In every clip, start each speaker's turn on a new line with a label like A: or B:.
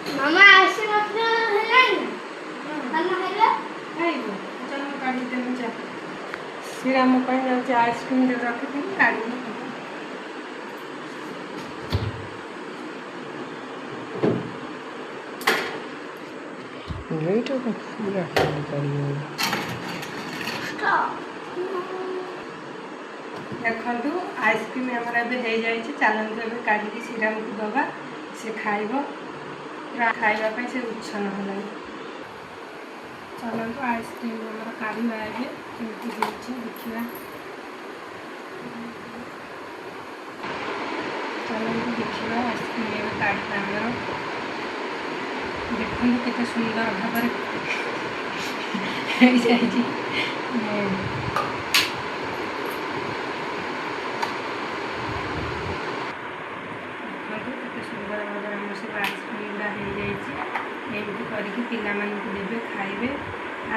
A: मामा ऐसे मत हिलाना मामा हेलो
B: खाइबो चल मैं काढ़ी देबे जा सीरा में कहीं जाऊँ आइसक्रीम दे रखी काढ़ी
C: Later the पूरा खाली करिए
A: स्टॉप
B: देखु आइसक्रीम आमर ए चलते ए काढ़ी सीरा को दबा से खाइब खावाई से उच्छन है चलते आइसक्रीम आमर काढ़ा एमती देखा चलते देखा आइसक्रीम काढ़ा आमर देखते केते सुंदर भाव सुंदर भाव आम सब आइसक्रीम गुड़ा हो जाती करके पिला देवे खाइबे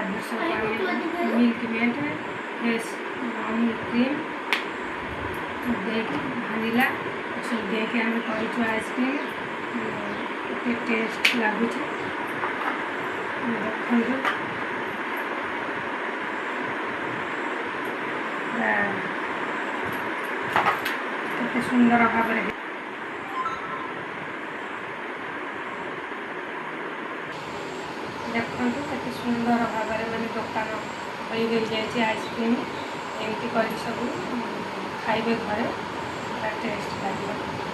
B: आदर्श मिल्क मेड अमूल क्रीम देके भानिला सब देके आम कर आइसक्रीम टेस्ट लगुच देखु केते सुंदर भाव देखु केते सुंदर भाव मैंने दुकान हो जाए आइसक्रीम एमती कर सब खाइबे घरे टेस्ट लगे।